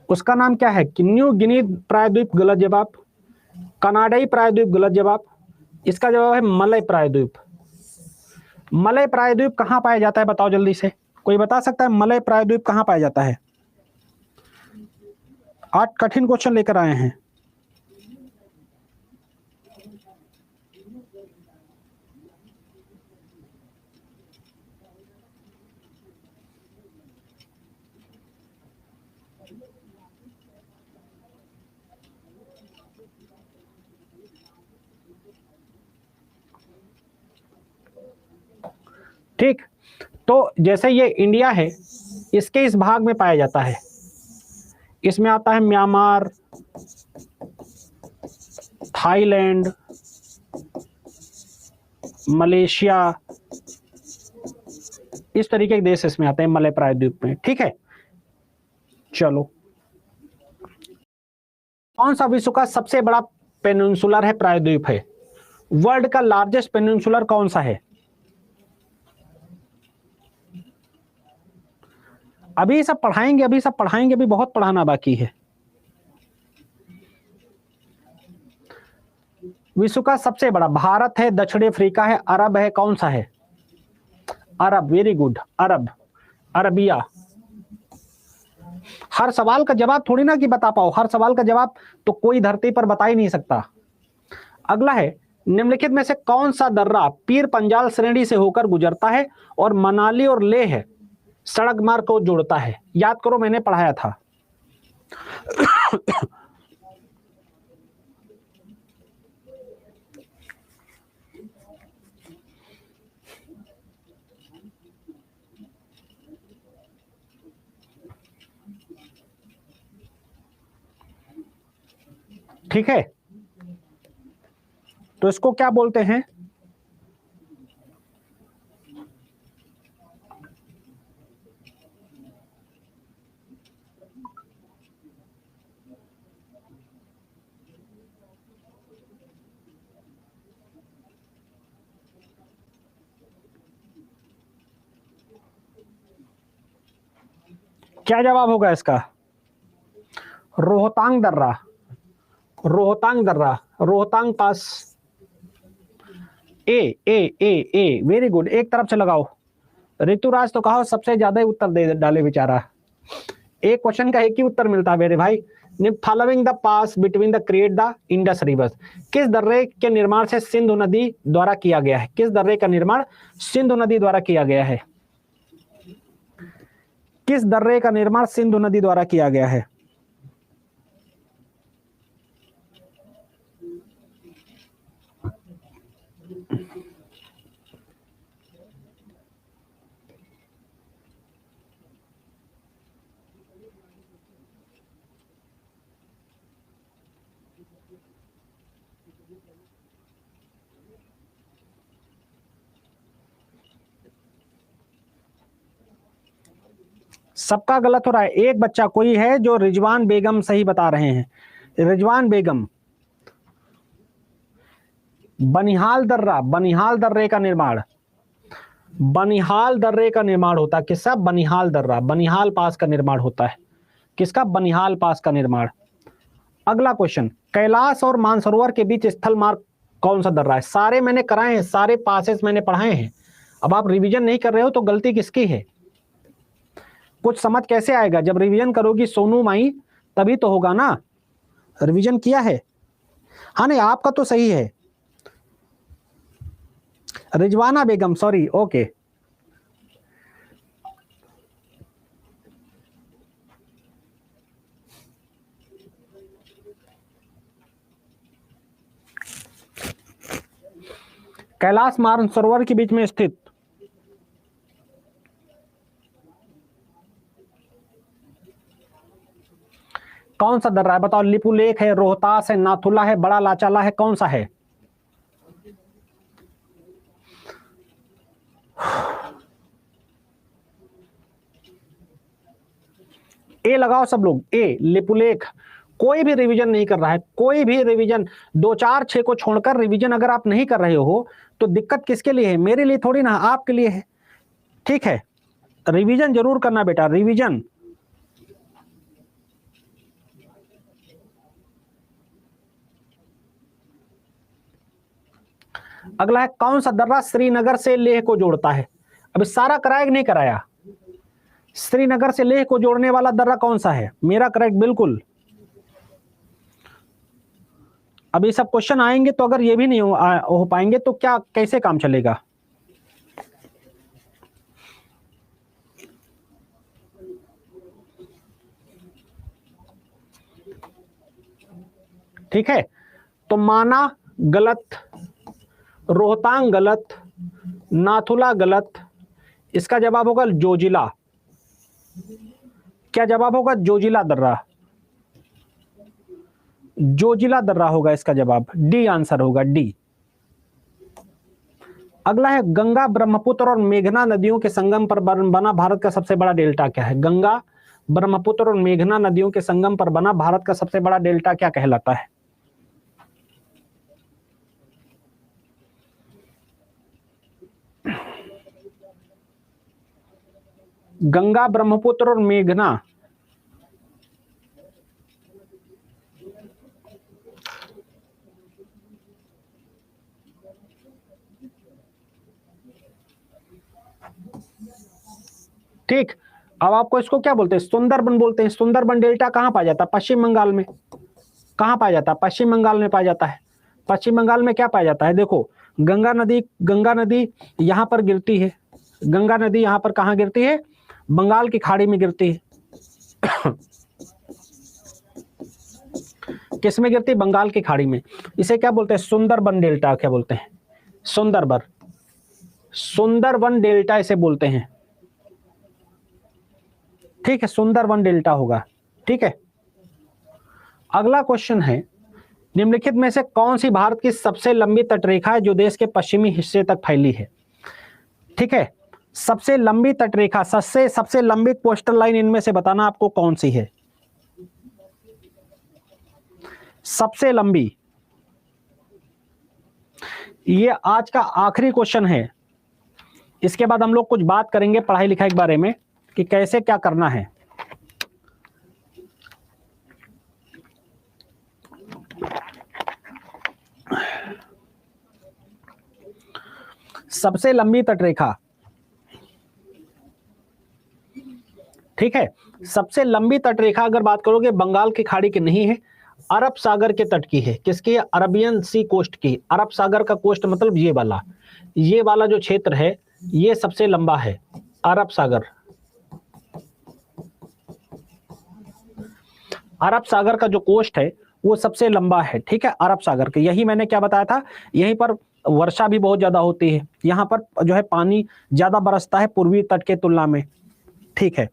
उसका नाम क्या है? न्यू गिनी प्रायद्वीप, गलत जवाब। कनाडाई प्रायद्वीप, गलत जवाब। इसका जवाब है मलय प्रायद्वीप। मलय प्रायद्वीप कहां पाया जाता है? बताओ जल्दी से, कोई बता सकता है मलय प्रायद्वीप कहां पाया जाता है? आज कठिन क्वेश्चन लेकर आए हैं। ठीक, तो जैसे ये इंडिया है, इसके इस भाग में पाया जाता है। इसमें आता है म्यांमार, थाईलैंड, मलेशिया, इस तरीके के देश इसमें आते हैं मलय प्रायद्वीप में। ठीक है, चलो, कौन सा विश्व का सबसे बड़ा पेनिनसुलर है प्रायद्वीप है? वर्ल्ड का लार्जेस्ट पेनिनसुलर कौन सा है? अभी सब पढ़ाएंगे, अभी बहुत पढ़ाना बाकी है। विश्व का सबसे बड़ा भारत है, दक्षिण अफ्रीका है, अरब है, कौन सा है? अरब, वेरी गुड, अरब, अरबिया। हर सवाल का जवाब थोड़ी ना कि बता पाओ, हर सवाल का जवाब तो कोई धरती पर बता ही नहीं सकता। अगला है, निम्नलिखित में से कौन सा दर्रा पीर पंजाल श्रेणी से होकर गुजरता है और मनाली और लेह सड़क मार्ग को जोड़ता है? याद करो, मैंने पढ़ाया था। ठीक है, तो इसको क्या बोलते हैं? क्या जवाब होगा इसका? रोहतांग दर्रा, रोहतांग दर्रा, रोहतांग पास। ए ए ए ए, वेरी गुड, एक तरफ से लगाओ। ऋतुराज तो कहो सबसे ज्यादा ही उत्तर दे डाले बेचारा। एक क्वेश्चन का एक ही उत्तर मिलता है मेरे भाई। Following the pass between the create the Indus river, किस दर्रे के निर्माण से सिंधु नदी द्वारा किया गया है? किस दर्रे का निर्माण सिंधु नदी द्वारा किया गया है? किस दर्रे का निर्माण सिंधु नदी द्वारा किया गया है? सबका गलत हो रहा है। एक बच्चा कोई है जो रिजवान बेगम सही बता रहे हैं। रिजवान बेगम, बनिहाल दर्रा, बनिहाल दर्रे का निर्माण, बनिहाल दर्रे का निर्माण होता है किसका? बनिहाल दर्रा, बनिहाल पास का निर्माण होता है। किसका? बनिहाल पास का निर्माण। अगला क्वेश्चन, कैलाश और मानसरोवर के बीच स्थल मार्ग कौन सा दर्रा है? सारे मैंने कराए हैं, सारे पासेस मैंने पढ़ाए हैं। अब आप रिवीजन नहीं कर रहे हो तो गलती किसकी है? कुछ समझ कैसे आएगा? जब रिवीजन करोगी सोनू माई तभी तो होगा ना। रिवीजन किया है? हाँ, नहीं आपका तो सही है। रिजवाना बेगम, सॉरी, ओके। कैलाश मानसरोवर के बीच में स्थित कौन सा दर्रा है? बताओ। लिपुलेख है, रोहतास है, नाथुला है, बड़ा लाचाला है, कौन सा है? ए लगाओ सब लोग, ए लिपुलेख। कोई भी रिवीजन नहीं कर रहा है, कोई भी रिवीजन 2, 4, 6 को छोड़कर रिवीजन अगर आप नहीं कर रहे हो तो दिक्कत किसके लिए है? मेरे लिए थोड़ी ना, आपके लिए है। ठीक है, रिवीजन जरूर करना बेटा, रिवीजन। अगला है, कौन सा दर्रा श्रीनगर से लेह को जोड़ता है? अभी सारा कराया कि नहीं कराया? श्रीनगर से लेह को जोड़ने वाला दर्रा कौन सा है? मेरा करेक्ट, बिल्कुल अभी सब क्वेश्चन आएंगे तो अगर ये भी नहीं हो पाएंगे तो क्या कैसे काम चलेगा? ठीक है, तो माना गलत, रोहतांग गलत, नाथुला गलत, इसका जवाब होगा जोजिला। क्या जवाब होगा? जोजिला दर्रा, जोजिला दर्रा होगा इसका जवाब, डी आंसर होगा, डी। अगला है गंगा, ब्रह्मपुत्र और मेघना नदियों के संगम पर बना भारत का सबसे बड़ा डेल्टा क्या है? गंगा, ब्रह्मपुत्र और मेघना नदियों के संगम पर बना भारत का सबसे बड़ा डेल्टा क्या कहलाता है? गंगा, ब्रह्मपुत्र और मेघना, ठीक। अब आपको इसको क्या बोलते हैं? सुंदरबन बोलते हैं। सुंदरबन डेल्टा कहां पाया जाता है? पश्चिम बंगाल में। कहां पाया जाता है? पश्चिम बंगाल में पाया जाता है। पश्चिम बंगाल में क्या पाया जाता है? देखो, गंगा नदी यहां पर गिरती है। गंगा नदी यहां पर कहां गिरती है? बंगाल की खाड़ी में गिरती है। किस में गिरती है? बंगाल की खाड़ी में। इसे क्या बोलते हैं? सुंदरबन डेल्टा। क्या बोलते हैं? सुंदरबन, सुंदरबन डेल्टा इसे बोलते हैं। ठीक है, सुंदरबन डेल्टा होगा। ठीक है, अगला क्वेश्चन है, निम्नलिखित में से कौन सी भारत की सबसे लंबी तटरेखा है जो देश के पश्चिमी हिस्से तक फैली है? ठीक है, सबसे लंबी तटरेखा, सबसे लंबी कोस्टल लाइन इनमें से बताना आपको कौन सी है? सबसे लंबी। ये आज का आखिरी क्वेश्चन है। इसके बाद हम लोग कुछ बात करेंगे पढ़ाई लिखाई के बारे में कि कैसे क्या करना है। सबसे लंबी तटरेखा, ठीक है, सबसे लंबी तटरेखा अगर बात करोगे बंगाल की खाड़ी की नहीं है, अरब सागर के तट की है। किसकी है? अरबियन सी कोस्ट की। अरब सागर का कोस्ट मतलब ये वाला जो क्षेत्र है ये सबसे लंबा है। अरब सागर, अरब सागर का जो कोस्ट है वो सबसे लंबा है। ठीक है, अरब सागर के। यही मैंने क्या बताया था, यहीं पर वर्षा भी बहुत ज्यादा होती है, यहाँ पर जो है पानी ज्यादा बरसता है पूर्वी तट के तुलना में। ठीक है,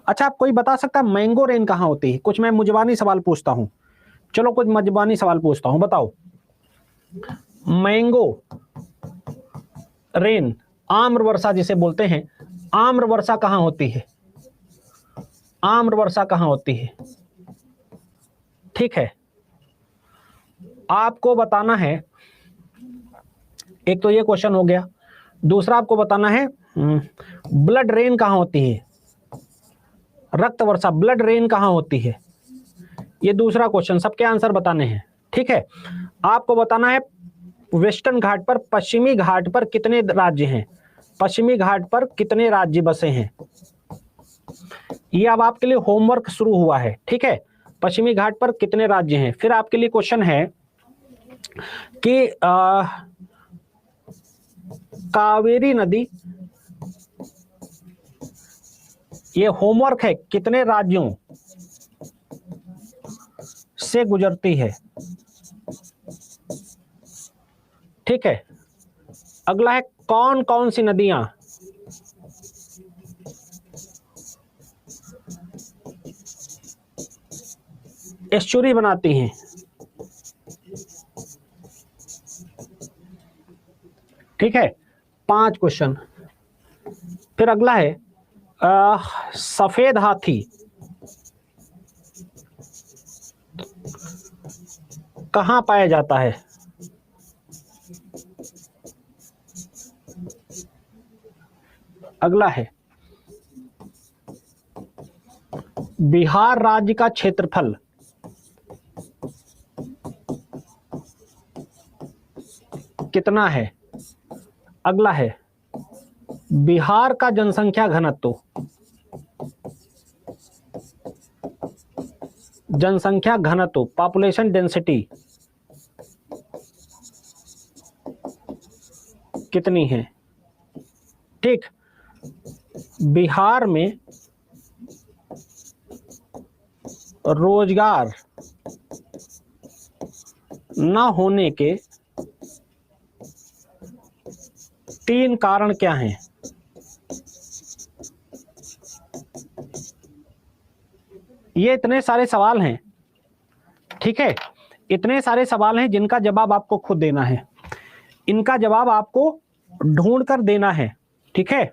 अच्छा, आप कोई बता सकता है मैंगो रेन कहाँ होती है? कुछ मैं मुजबानी सवाल पूछता हूं। चलो कुछ मुजबानी सवाल पूछता हूं, बताओ। मैंगो रेन, आम्र वर्षा जिसे बोलते हैं, आम्र वर्षा कहाँ होती है? आम्र वर्षा कहाँ होती है? ठीक है, आपको बताना है, एक तो ये क्वेश्चन हो गया। दूसरा आपको बताना है ब्लड रेन कहाँ होती है? रक्त वर्षा, ब्लड रेन कहाँ होती है? ये दूसरा क्वेश्चन, सबके आंसर बताने हैं। ठीक है, आपको बताना है वेस्टर्न घाट पर, पश्चिमी घाट पर कितने राज्य हैं? पश्चिमी घाट पर कितने राज्य बसे हैं? ये अब आपके लिए होमवर्क शुरू हुआ है। ठीक है, पश्चिमी घाट पर कितने राज्य हैं। फिर आपके लिए क्वेश्चन है कि कावेरी नदी, ये होमवर्क है, कितने राज्यों से गुजरती है? ठीक है, अगला है कौन कौन सी नदियां एस्चुरी बनाती हैं? ठीक है, 5 क्वेश्चन। फिर अगला है सफेद हाथी कहां पाया जाता है? अगला है बिहार राज्य का क्षेत्रफल कितना है? अगला है बिहार का जनसंख्या घनत्व, जनसंख्या घनत्व, पॉपुलेशन डेंसिटी कितनी है। ठीक, बिहार में रोजगार न होने के 3 कारण क्या हैं। ये इतने सारे सवाल हैं, ठीक है, इतने सारे सवाल हैं जिनका जवाब आपको खुद देना है, इनका जवाब आपको ढूंढ कर देना है, ठीक है।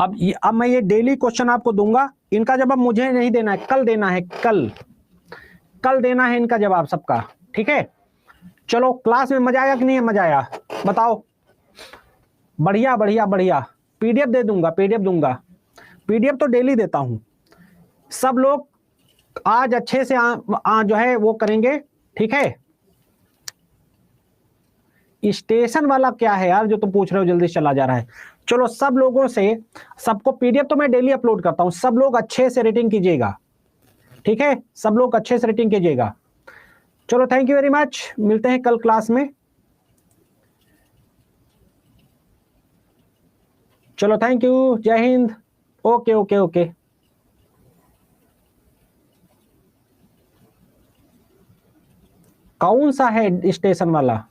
अब मैं ये डेली क्वेश्चन आपको दूंगा, इनका जवाब मुझे नहीं देना है, कल देना है, कल देना है इनका जवाब सबका, ठीक है। चलो, क्लास में मजा आया कि नहीं मजा आया, बताओ। बढ़िया बढ़िया बढ़िया, पीडीएफ दे दूंगा, पीडीएफ दूंगा, पीडीएफ तो डेली देता हूं। सब लोग आज अच्छे से जो है वो करेंगे, ठीक है। स्टेशन वाला क्या है यार जो तुम पूछ रहे हो, जल्दी चला जा रहा है। चलो, सब लोगों से, सबको पीडीएफ तो मैं डेली अपलोड करता हूं, सब लोग अच्छे से रेटिंग कीजिएगा, ठीक है, सब लोग अच्छे से रेटिंग कीजिएगा। चलो, थैंक यू वेरी मच, मिलते हैं कल क्लास में। चलो, थैंक यू, जय हिंद। Okay okay okay. कौन सा है स्टेशन वाला?